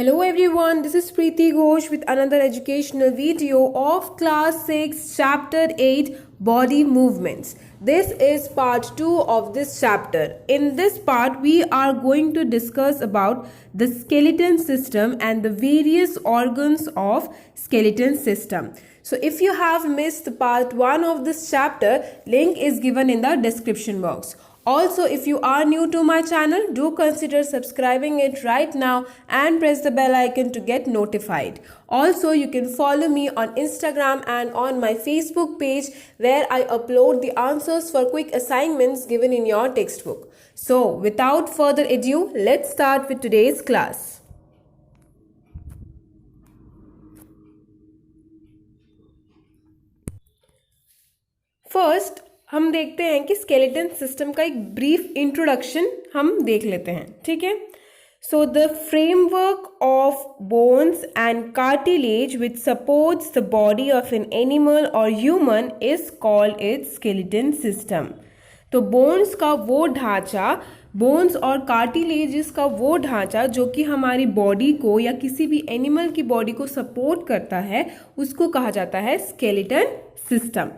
Hello everyone, this is Preeti Ghosh with another educational video of class 6 chapter 8 body movements. This is part 2 of this chapter. In this part we are going to discuss about the skeleton system and the various organs of skeleton system. So if you have missed part 1 of this chapter, link is given in the description box. Also, if you are new to my channel, do consider subscribing it right now and press the bell icon to get notified. Also, you can follow me on Instagram and on my Facebook page where I upload the answers for quick assignments given in your textbook. So, without further ado, let's start with today's class. First, हम देखते हैं कि skeleton system का एक brief introduction हम देख लेते हैं. ठीक है. So the framework of bones and cartilage which supports the body of an animal और human is called its skeleton system. तो बोन्स का वो ढांचा, बोन्स और कार्टिलेजेस का वो ढांचा जो कि हमारी बॉडी को या किसी भी एनिमल की बॉडी को सपोर्ट करता है, उसको कहा जाता है skeleton system.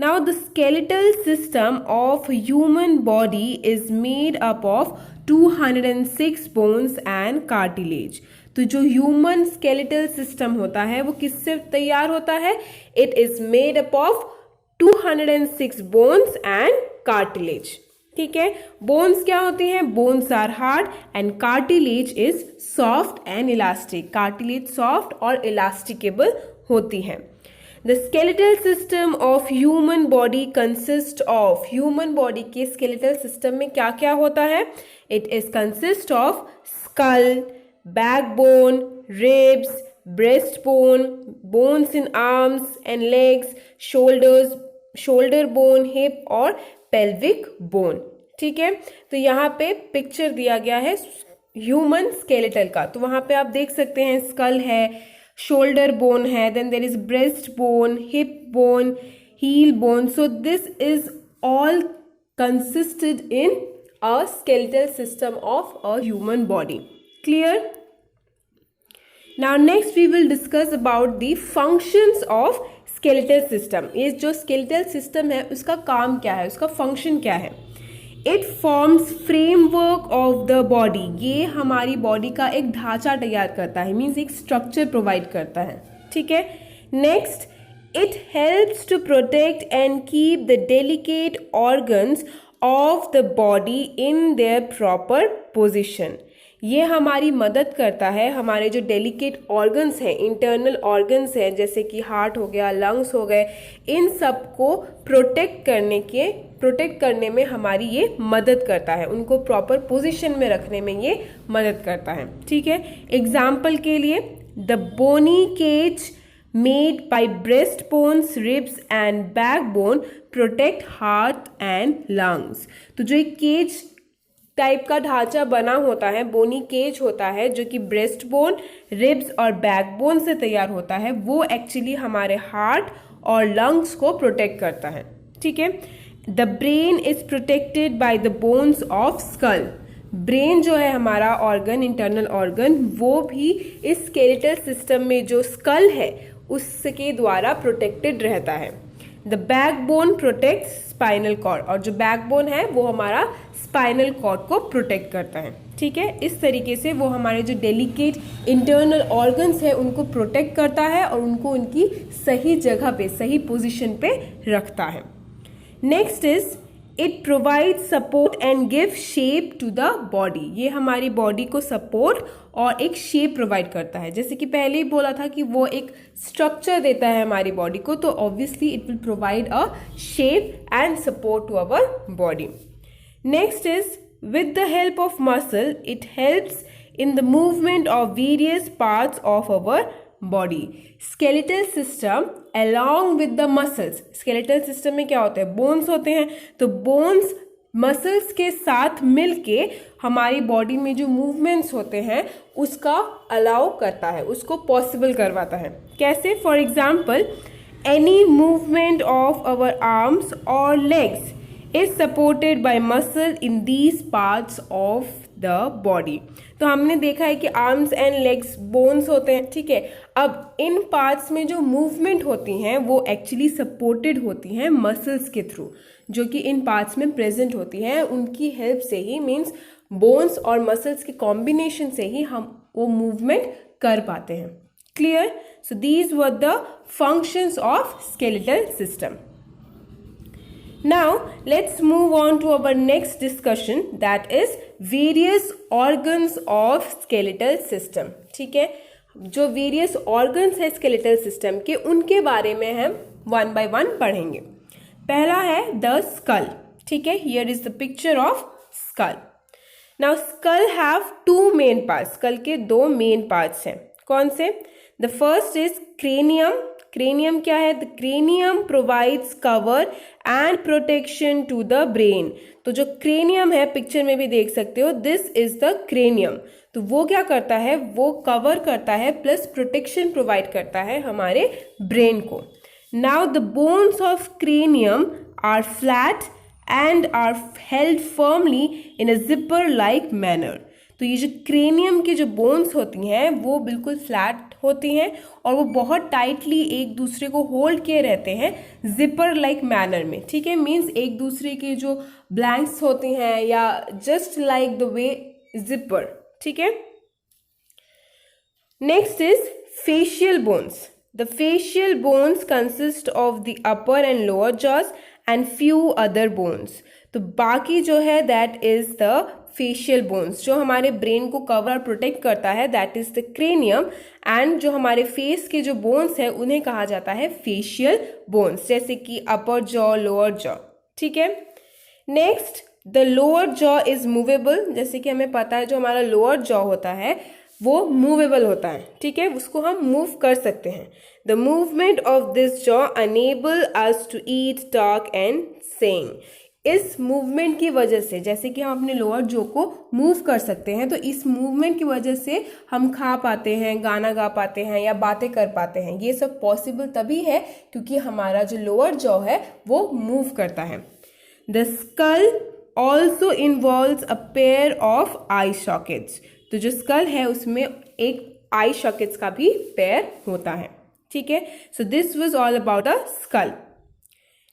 Now the skeletal system of human body is made up of 206 bones and cartilage. तो जो ह्यूमन स्केलेटल सिस्टम होता है वो किससे तैयार होता है? It is made up of 206 bones and cartilage. ठीक है. बोन्स क्या होती हैं? Bones are hard and cartilage is soft and elastic. Cartilage soft और इलास्टिकेबल होती है. The skeletal system of human body consists of, human body के skeletal system में क्या क्या होता है? It is consist of skull, backbone, ribs, breastbone, bones in arms and legs, shoulders, shoulder bone, hip और pelvic bone. ठीक है. तो यहाँ पे पिक्चर दिया गया है ह्यूमन स्केलेटल का. तो वहाँ पे आप देख सकते हैं स्कल है, shoulder bone है, then there is breast bone, hip bone, heel bone. So this is all consisted in a skeletal system of a human body. Clear? Now next we will discuss about the functions of skeletal system. ये जो skeletal system है उसका काम क्या है, उसका function क्या है? It forms framework of the body. ये हमारी बॉडी का एक ढांचा तैयार करता है, मीन्स एक स्ट्रक्चर प्रोवाइड करता है. ठीक है. Next, it helps to protect and keep the delicate organs of the body in their proper position. ये हमारी मदद करता है हमारे जो डेलिकेट ऑर्गन्स हैं, इंटरनल ऑर्गन्स हैं, जैसे कि हार्ट हो गया, लंग्स हो गए, इन सब को प्रोटेक्ट करने में हमारी ये मदद करता है, उनको प्रॉपर पोजीशन में रखने में ये मदद करता है. ठीक है. एग्जाम्पल के लिए the bony cage made by breast bones, ribs and backbone protect heart and lungs. तो जो एक केज टाइप का ढांचा बना होता है, बोनी केज होता है, जो कि ब्रेस्ट बोन, रिब्स और बैकबोन से तैयार होता है, वो एक्चुअली हमारे हार्ट और लंग्स को प्रोटेक्ट करता है. ठीक है. The brain is protected by the bones of skull. Brain जो है हमारा ऑर्गन, इंटरनल ऑर्गन, वो भी इस स्केलेटल सिस्टम में जो स्कल है उसके द्वारा प्रोटेक्टेड रहता है. The backbone protect spinal cord. और जो बैकबोन है वो हमारा स्पाइनल कॉर्ड को प्रोटेक्ट करता है. ठीक है. इस तरीके से वो हमारे जो डेलिकेट इंटरनल ऑर्गन्स है उनको प्रोटेक्ट करता है और उनको उनकी सही जगह पे, सही पोजीशन पे रखता है. Next is it provide support and give shape to the body. ये हमारी बॉडी को सपोर्ट और एक शेप प्रोवाइड करता है. जैसे कि पहले ही बोला था कि वो एक स्ट्रक्चर देता है हमारी बॉडी को, तो obviously it will provide a shape and support to our body. Next is with the help of muscle it helps in the movement of various parts of our body. Skeletal system along with the muscles. Skeletal system में क्या होता है? Bones होते हैं. तो bones muscles के साथ मिलके हमारी बॉडी में जो मूवमेंट्स होते हैं उसका अलाउ करता है, उसको पॉसिबल करवाता है. कैसे? For example, any movement of our arms और legs is supported by muscle in these parts of the body. तो हमने देखा है कि आर्म्स एंड लेग्स बोन्स होते हैं, ठीक है। अब इन पार्ट्स में जो मूवमेंट होती हैं वो एक्चुअली सपोर्टेड होती हैं मसल्स के थ्रू, जो कि इन पार्ट्स में प्रेजेंट होती हैं। उनकी हेल्प से ही, मीन्स बोन्स और मसल्स के कॉम्बिनेशन से ही हम वो मूवमेंट कर पाते हैं। Clear? So these were the functions of skeletal system. Now let's move on to our next discussion, that is various organs of skeletal system। ठीक है, जो various organs है skeletal system के, उनके बारे में हम one by one पढ़ेंगे। पहला है the skull। ठीक है, here is the picture of skull। Now skull have two main parts। skull के दो main parts हैं। कौन से? The first is cranium। Cranium क्या है? The cranium provides cover and protection to the brain. तो जो क्रेनियम है, पिक्चर में भी देख सकते हो, दिस इज द क्रेनियम। तो वो क्या करता है? वो कवर करता है प्लस प्रोटेक्शन प्रोवाइड करता है हमारे ब्रेन को। Now the bones of cranium are flat and are held firmly in a zipper like manner. तो ये जो क्रेनियम की जो बोन्स होती हैं वो बिल्कुल फ्लैट होती हैं और वो बहुत टाइटली एक दूसरे को होल्ड किए रहते हैं जिपर लाइक मैनर में। ठीक है, मीन्स एक दूसरे के जो ब्लैंक्स होती हैं या just like the way zipper. ठीक है, next is facial bones. The facial bones consist of the upper and lower jaws and few other bones. तो बाकी जो है that is the facial bones, जो हमारे ब्रेन को कवर और प्रोटेक्ट करता है, that is the cranium. And जो हमारे फेस के जो बोन्स है उन्हें कहा जाता है फेशियल बोन्स, जैसे कि अपर जॉ, लोअर जॉ। ठीक है, next the lower jaw is movable. जैसे कि हमें पता है जो हमारा लोअर जॉ होता है वो मूवेबल होता है। ठीक है, उसको हम मूव कर सकते हैं। The movement of this jaw enable us to eat, talk and sing. इस मूवमेंट की वजह से, जैसे कि हम अपने लोअर जो को मूव कर सकते हैं, तो इस मूवमेंट की वजह से हम खा पाते हैं, गाना गा पाते हैं या बातें कर पाते हैं। ये सब पॉसिबल तभी है क्योंकि हमारा जो लोअर जॉ है वो मूव करता है। The skull also involves a pair of I sockets. तो जो स्कल है उसमें एक आई सॉकेट्स का भी पेयर होता है। ठीक है, so this was all about a skull.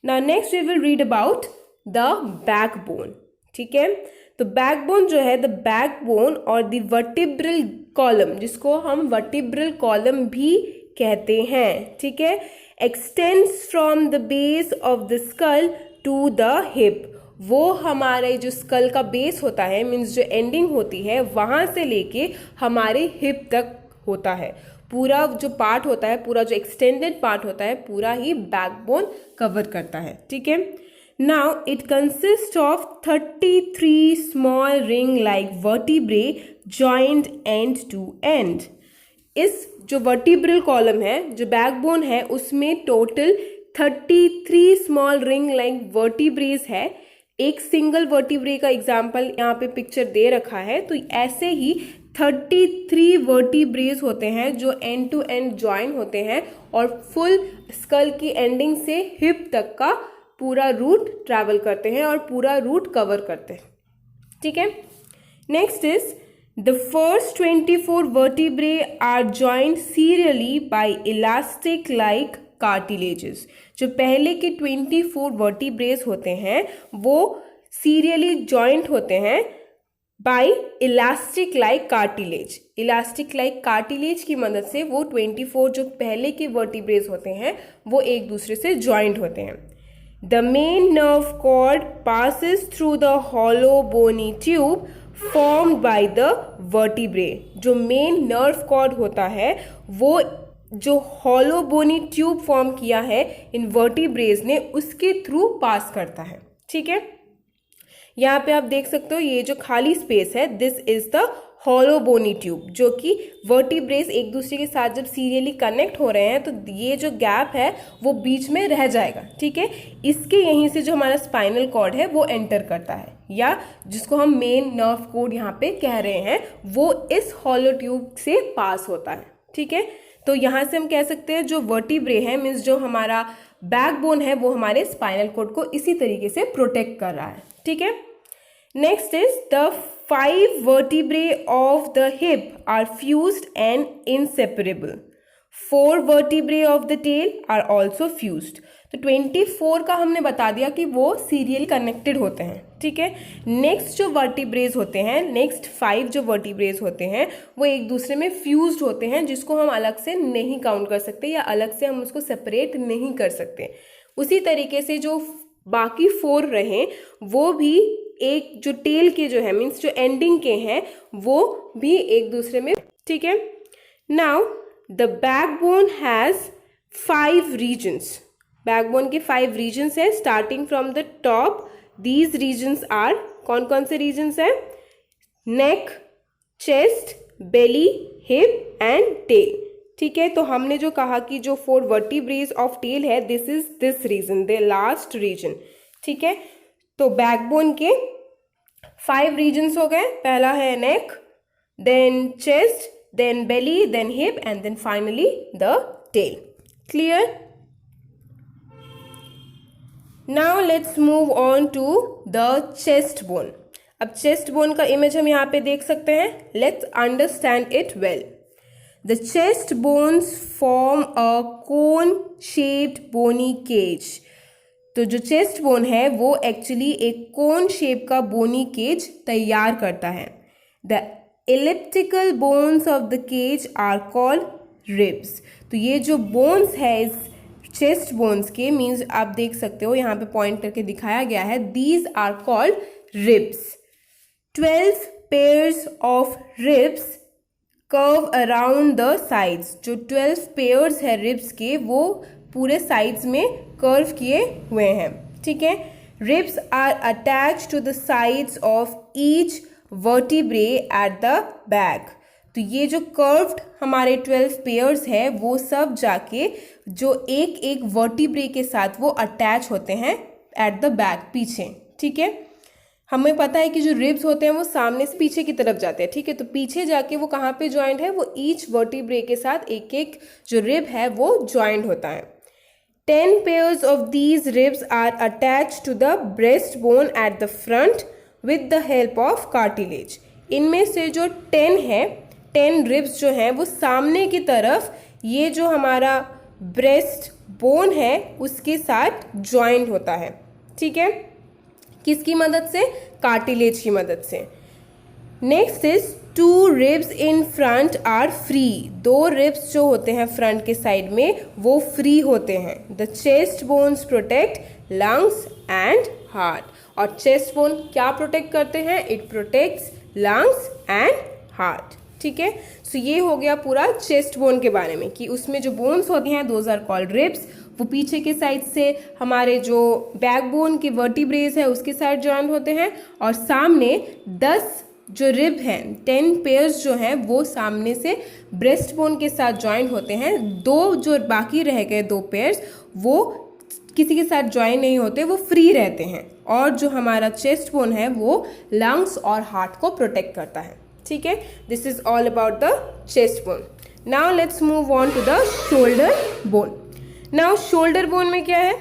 Now next we will read about the backbone. ठीक है, तो बैकबोन जो है, द बैकबोन और द वर्टिब्रल कॉलम, जिसको हम वर्टिब्रल कॉलम भी कहते हैं, ठीक है, extends from the base of the skull to the hip. वो हमारे जो स्कल का बेस होता है, मीन्स जो एंडिंग होती है, वहां से लेके हमारे हिप तक होता है। पूरा जो पार्ट होता है, पूरा जो एक्सटेंडेड पार्ट होता है, पूरा ही बैकबोन कवर करता है। ठीक है, now it consists of 33 small ring-like vertebrae joined end to end। इस जो वर्टिब्रल कॉलम है, जो बैकबोन है, उसमें total 33 small ring like vertebrae है। एक सिंगल वर्टिब्रे का एग्जाम्पल यहाँ पे पिक्चर दे रखा है। तो ऐसे ही 33 वर्टिब्रेज होते हैं जो एंड टू एंड ज्वाइन होते हैं और फुल स्कल की एंडिंग से हिप तक का पूरा रूट ट्रैवल करते हैं और पूरा रूट कवर करते हैं। ठीक है, next is the first 24 vertebrae are joined serially by elastic like cartilages. जो पहले के 24 वर्टिब्रेज होते हैं वो सीरियली जॉइंट होते हैं bye elastic like cartilage. Elastic like cartilage की मदद से वो 24 जो पहले के वर्टिब्रेज होते हैं वो एक दूसरे से जॉइंट होते हैं। The main nerve cord passes through the hollow bony tube formed by the vertebrae। जो मेन नर्व कॉर्ड होता है वो जो हॉलो बोनी ट्यूब फॉर्म किया है इन वर्टिब्रेज ने, उसके थ्रू पास करता है। ठीक है, यहाँ पे आप देख सकते हो ये जो खाली स्पेस है, this is the hollow bony tube, जो कि वर्टिब्रेज एक दूसरे के साथ जब सीरियली कनेक्ट हो रहे हैं तो ये जो गैप है वो बीच में रह जाएगा। ठीक है, इसके यहीं से जो हमारा स्पाइनल कॉर्ड है वो एंटर करता है, या जिसको हम मेन नर्व कॉर्ड यहाँ पे कह रहे हैं, वो इस हॉलो ट्यूब से पास होता है। ठीक है, तो यहाँ से हम कह सकते हैं जो वर्टिब्रे है, मीन्स जो हमारा बैकबोन है, वो हमारे स्पाइनल कॉर्ड को इसी तरीके से प्रोटेक्ट कर रहा है। ठीक है, Next is the 5 vertebrae of the hip are fused and inseparable. 4 vertebrae of the tail are also fused. तो 24 का हमने बता दिया कि वो सीरियल कनेक्टेड होते हैं, ठीक है। नेक्स्ट जो वर्टिब्रेज होते हैं, नेक्स्ट 5 जो वर्टिब्रेज होते हैं वो एक दूसरे में फ्यूज्ड होते हैं, जिसको हम अलग से नहीं काउंट कर सकते या अलग से हम उसको सेपरेट नहीं कर सकते। उसी तरीके से जो बाकी 4 रहे वो भी एक जो टेल के जो है मीन्स जो एंडिंग के हैं वो भी एक दूसरे में, ठीक है। Now the backbone has 5 regions. Backbone के 5 रीजन्स है starting from the top. These regions are, कौन कौन से रीजन्स है? Neck, chest, belly, hip and tail, ठीक है। तो हमने जो कहा कि जो 4 वर्टिब्रेज ऑफ टेल है this is this region, the last region, ठीक है। तो बैकबोन के 5 रीजन्स हो गए। पहला है neck, then chest, then belly, then hip and then finally the tail. Clear? Now let's move on to the chest bone. अब चेस्ट बोन का इमेज हम यहाँ पे देख सकते हैं। Let's understand it well. The chest bones form a cone shaped bony cage. तो जो चेस्ट बोन है वो एक्चुअली एक कोन शेप का बोनी केज तैयार करता है। The elliptical bones of the cage are called ribs. तो ये जो बोन्स है इस चेस्ट बोन्स के, मीन्स आप देख सकते हो यहाँ पे पॉइंट करके दिखाया गया है, these are called ribs. 12 pairs of ribs curve around the sides. जो 12 पेयर्स है रिब्स के वो पूरे साइड्स में कर्व किए हुए हैं, ठीक है। Ribs are attach to the sides of each vertebrae at the back. तो ये जो कर्व्ड हमारे 12 पेयर्स है वो सब जाके जो एक एक वर्टिब्रे के साथ वो अटैच होते हैं एट द बैक, पीछे, ठीक है। हमें पता है कि जो रिब्स होते हैं वो सामने से पीछे की तरफ जाते हैं, ठीक है। तो पीछे जाके वो कहाँ पे ज्वाइंट है? वो ईच वर्टिब्रे के साथ एक एक जो रिब है वो ज्वाइंट होता है। 10 pairs of these ribs are attached to the breastbone at the front with the help of cartilage. इनमें से जो 10 है, 10 रिब्स जो हैं वो सामने की तरफ ये जो हमारा ब्रेस्ट बोन है उसके साथ ज्वाइंट होता है, ठीक है। किसकी मदद से? कार्टिलेज की मदद से। Next is 2 ribs in front are free. 2 ribs जो होते हैं फ्रंट के साइड में वो फ्री होते हैं। The chest bones protect lungs and heart. और चेस्ट बोन क्या प्रोटेक्ट करते हैं? It protects lungs and heart, ठीक है। सो ये हो गया पूरा चेस्ट बोन के बारे में कि उसमें जो बोन्स होती हैं दोज आर कॉल्ड रिब्स। वो पीछे के साइड से हमारे जो बैकबोन के वर्टिब्रेज है उसके साइड ज्वाइंट होते हैं और सामने 10 जो रिब हैं 10 पेयर्स जो हैं वो सामने से ब्रेस्ट बोन के साथ ज्वाइंट होते हैं। 2 जो बाकी रह गए 2 पेयर्स वो किसी के साथ ज्वाइन नहीं होते, वो फ्री रहते हैं। और जो हमारा चेस्ट बोन है वो लंग्स और हार्ट को प्रोटेक्ट करता है, ठीक है। This is all about the chest bone. Now let's move on to the shoulder bone. Now shoulder bone में क्या है?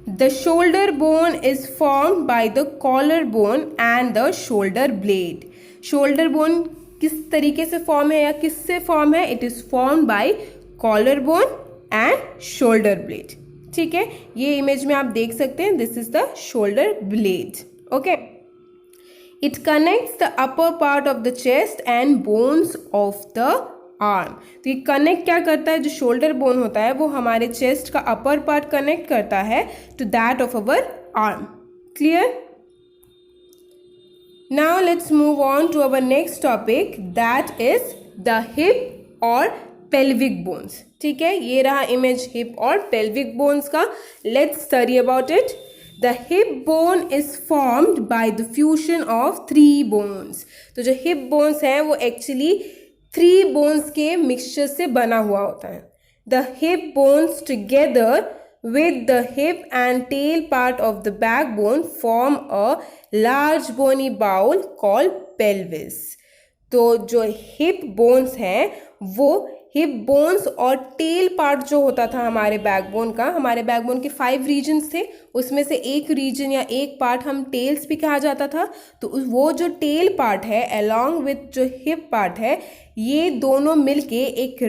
The shoulder bone is formed by the collar bone and the shoulder blade. Shoulder bone किस तरीके से form है या किससे form है? It is formed by collar bone and shoulder blade, ठीक है। ये इमेज में आप देख सकते हैं, this is the shoulder blade, okay. It connects the upper part of the chest and bones of the arm. तो ये कनेक्ट क्या करता है? जो शोल्डर बोन होता है वो हमारे चेस्ट का अपर पार्ट कनेक्ट करता है to that of our arm. Clear? Now let's move on to our next topic, that is the hip और पेल्विक बोन्स, ठीक है। ये रहा इमेज हिप और पेल्विक बोन्स का। Let's study about it. The hip bone is formed by the fusion of 3 bones. तो जो hip bones हैं वो एक्चुअली 3 बोन्स के मिक्सचर से बना हुआ होता है। The hip bones together with the hip and tail part of the backbone form a large bony bowl called pelvis. तो जो हिप बोन्स हैं वो हिप बोन्स और टेल पार्ट जो होता था हमारे बैकबोन का, हमारे बैकबोन के 5 रीजन्स थे, उसमें से एक रीजन या एक पार्ट हम टेल्स भी कहा जाता था। तो वो जो टेल पार्ट है अलोंग विथ जो हिप पार्ट है, ये दोनों मिलके एक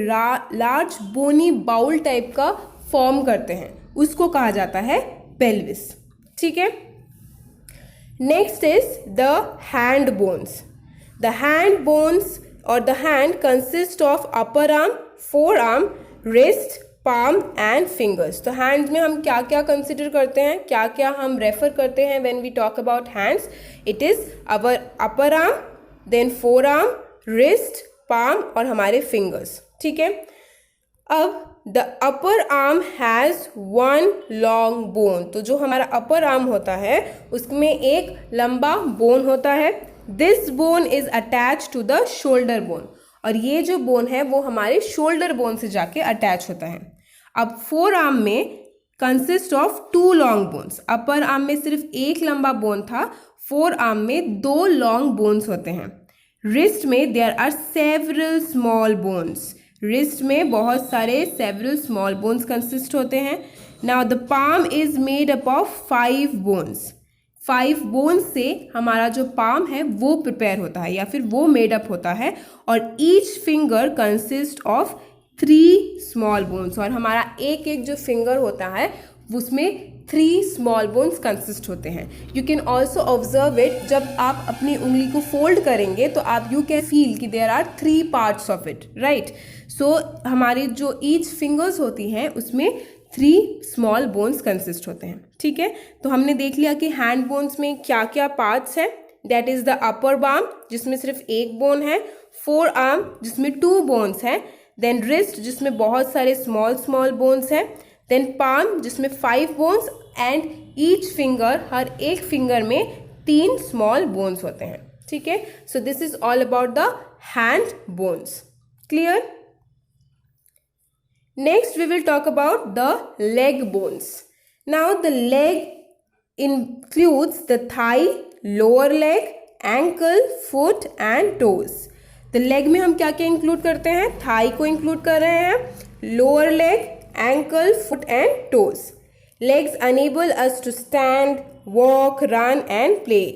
लार्ज बोनी बाउल टाइप का फॉर्म करते हैं, उसको कहा जाता है पेल्विस। ठीक है, next is the hand bones. The hand bones और the hand consist of upper arm, forearm, wrist, palm and fingers. तो हैंड्स में हम क्या क्या कंसिडर करते हैं, क्या क्या हम रेफर करते हैं when we talk about hands? It is our upper arm, then forearm, wrist, palm और हमारे फिंगर्स। ठीक है, अब the upper arm has one long bone. तो जो हमारा अपर आर्म होता है उसमें एक लंबा बोन होता है। This bone is attach to the shoulder bone, और ये जो बोन है वो हमारे शोल्डर बोन से जाके अटैच होता है। अब फोर आर्म में consist of 2 long bones. Upper arm में सिर्फ एक लंबा बोन था, फोर आर्म में 2 लॉन्ग बोन्स होते हैं। रिस्ट में there are several small bones. Wrist में बहुत सारे सेवरल स्मॉल बोन्स कंसिस्ट होते हैं। Now the palm is made up of 5 bones. 5 bones से हमारा जो पाम है वो प्रिपेयर होता है या फिर वो मेड अप होता है, और each finger consist of 3 small bones. और हमारा एक एक जो फिंगर होता है उसमें 3 स्मॉल बोन्स कंसिस्ट होते हैं। You can also observe it, जब आप अपनी उंगली को फोल्ड करेंगे तो आप यू कैन फील कि there are 3 parts of it, right? So हमारी जो ईच फिंगर्स होती हैं उसमें 3 स्मॉल बोन्स कंसिस्ट होते हैं। ठीक है, तो हमने देख लिया कि हैंड बोन्स में क्या क्या पार्ट्स हैं। That is the upper arm जिसमें सिर्फ एक बोन है, फोर आर्म जिसमें 2 बोन्स हैं, देन रिस्ट जिसमें बहुत सारे स्मॉल स्मॉल बोन्स हैं, देन पाम जिसमें 5 बोन्स, एंड ईच फिंगर, हर एक फिंगर में 3 स्मॉल बोन्स होते हैं। ठीक है, so this is all about the hand bones. Clear? Next we will talk about the leg bones. Now the leg includes the thigh, lower leg, ankle, foot and toes. The leg में हम क्या क्या include करते हैं? Thigh को include कर रहे हैं, lower leg, ankle, foot and toes. Legs enable us to stand, walk, run and play.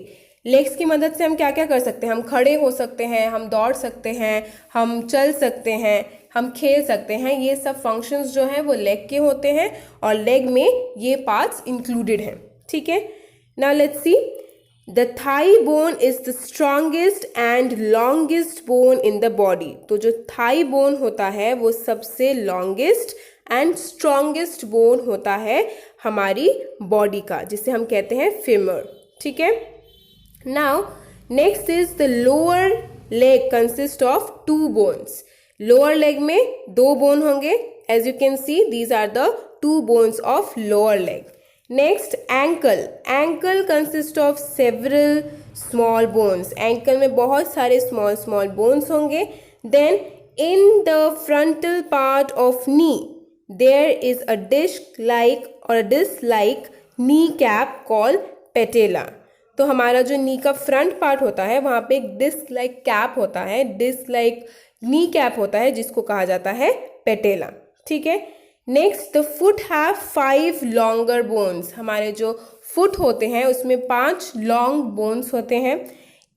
Legs की मदद से हम क्या क्या कर सकते हैं? हम खड़े हो सकते हैं, हम दौड़ सकते हैं, हम चल सकते हैं, हम खेल सकते हैं। ये सब फंक्शंस जो हैं वो लेग के होते हैं, और लेग में ये पार्ट्स इंक्लूडेड हैं। ठीक है, now let's see. The thigh bone is the strongest and longest bone in the body. तो जो थाई बोन होता है वो सबसे लॉन्गेस्ट एंड स्ट्रॉन्गेस्ट बोन होता है हमारी बॉडी का, जिसे हम कहते हैं फेमर। ठीक है, now next is the lower leg consist of 2 bones. lower leg में 2 बोन होंगे। as you can see these are the 2 bones of lower leg. next ankle. ankle consist of several small bones. ankle में बहुत सारे small small bones होंगे। then in the frontal part of knee there is a disc like or a disc like knee cap called patella. तो हमारा जो नी का front part होता है वहाँ पे एक डिस्क लाइक कैप होता है, डिस्क लाइक नी कैप होता है, जिसको कहा जाता है पेटेला। ठीक है, next the foot have 5 longer bones. हमारे जो फुट होते हैं उसमें 5 लॉन्ग बोन्स होते हैं।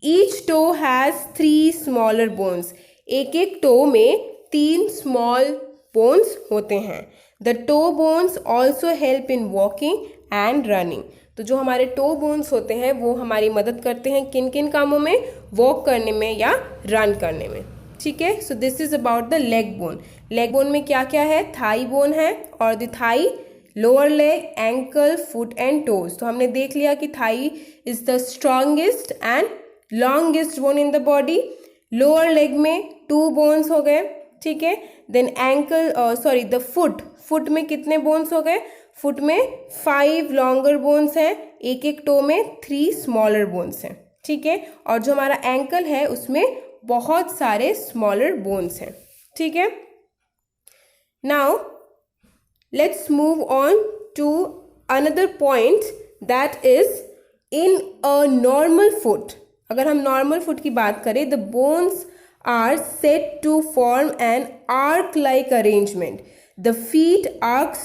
Each toe has 3 smaller bones. एक एक टो में 3 स्मॉल बोन्स होते हैं। The toe bones also help in walking and running. तो जो हमारे टो बोन्स होते हैं वो हमारी मदद करते हैं किन किन कामों में? वॉक करने में या रन करने में। ठीक है, so this is about the leg bone. Leg bone में क्या क्या है? थाई बोन है, और the thigh, lower leg, ankle, foot and toes. तो हमने देख लिया कि thigh is the strongest and longest bone in the body. Lower leg में 2 बोन्स हो गए। ठीक है, देन एंकल द फुट में कितने बोन्स हो गए? फुट में 5 लॉन्गर बोन्स हैं, एक एक टो में 3 स्मॉलर बोन्स हैं। ठीक है, और जो हमारा एंकल है उसमें बहुत सारे स्मॉलर बोन्स हैं। ठीक है, now let's move on to another point, that is in a normal foot. अगर हम नॉर्मल फुट की बात करें, the bones are set to form an arc-like arrangement. The feet arcs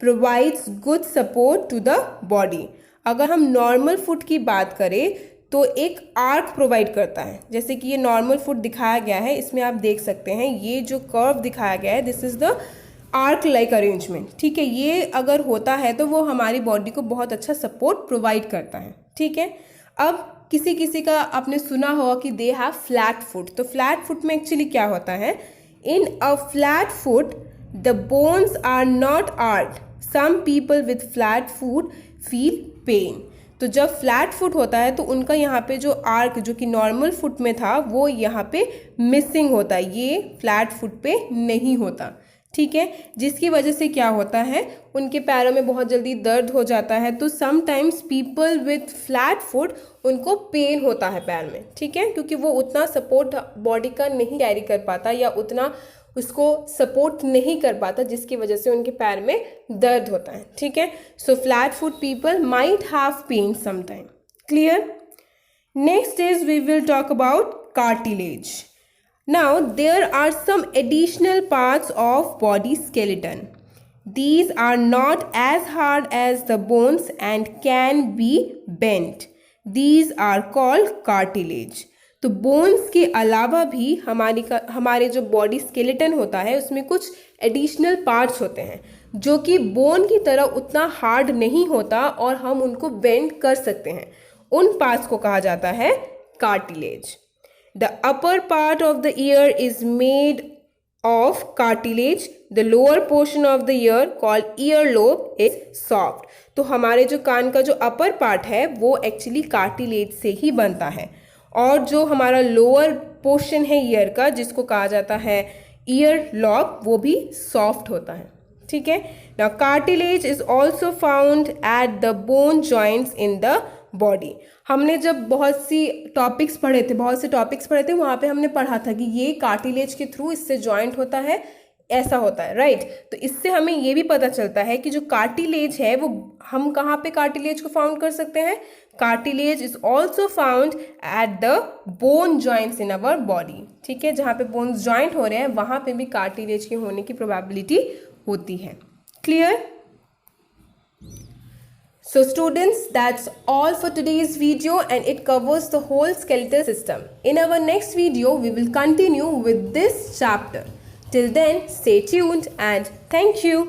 provides good support to the body. अगर हम normal foot की बात करें तो एक आर्क प्रोवाइड करता है, जैसे कि ये नॉर्मल फुट दिखाया गया है, इसमें आप देख सकते हैं ये जो कर्व दिखाया गया है, this is the arc like arrangement, ठीक है। ये अगर होता है तो वो हमारी बॉडी को बहुत अच्छा सपोर्ट प्रोवाइड करता है, ठीक है। अब किसी किसी का आपने सुना होगा कि दे हैव फ्लैट फुट, तो फ्लैट फुट में एक्चुअली क्या होता है, in a flat foot the bones are not arched, some people with flat foot feel pain. तो जब फ्लैट फुट होता है तो उनका यहाँ पे जो आर्क जो कि नॉर्मल फुट में था वो यहाँ पे मिसिंग होता है, ये फ्लैट फुट पे नहीं होता, ठीक है। जिसकी वजह से क्या होता है, उनके पैरों में बहुत जल्दी दर्द हो जाता है। तो sometimes people with flat foot उनको पेन होता है पैर में, ठीक है, क्योंकि वो उतना सपोर्ट बॉडी का नहीं कैरी कर पाता या उतना उसको सपोर्ट नहीं कर पाता, जिसकी वजह से उनके पैर में दर्द होता है, ठीक है। So flat foot people might have pain sometime. Clear? Next is we will talk about cartilage. Now there are some additional parts of body skeleton. These are not as hard as the bones and can be bent. These are called cartilage. तो bones के अलावा भी हमारे जो body skeleton होता है उसमें कुछ एडिशनल पार्ट्स होते हैं जो कि बोन की तरह उतना हार्ड नहीं होता और हम उनको बेंड कर सकते हैं। उन पार्ट्स को कहा जाता है cartilage. The upper part of the ear is made of cartilage. The lower portion of the ear called earlobe is soft. तो हमारे जो कान का जो अपर पार्ट है वो एक्चुअली कार्टिलेज से ही बनता है और जो हमारा लोअर पोर्शन है ईयर का जिसको कहा जाता है ईयर लॉब वो भी सॉफ्ट होता है, ठीक है। Now cartilage is also found at the bone joints in the body. हमने जब बहुत से टॉपिक्स पढ़े थे वहाँ पे हमने पढ़ा था कि ये कार्टिलेज के थ्रू इससे जॉइंट होता है, ऐसा होता है, राइट। तो इससे हमें ये भी पता चलता है कि जो कार्टिलेज है वो हम कहाँ पे कार्टिलेज को फाउंड कर सकते हैं. Cartilage is also found at the bone joints in our body, ठीक है। जहाँ पे बोन्स जॉइंट हो रहे हैं वहाँ पे भी कार्टिलेज के होने की प्रोबेबिलिटी होती है. Clear? So students, that's all for today's video and it covers the whole skeletal system. In our next video, we will continue with this chapter. Till then, stay tuned and thank you.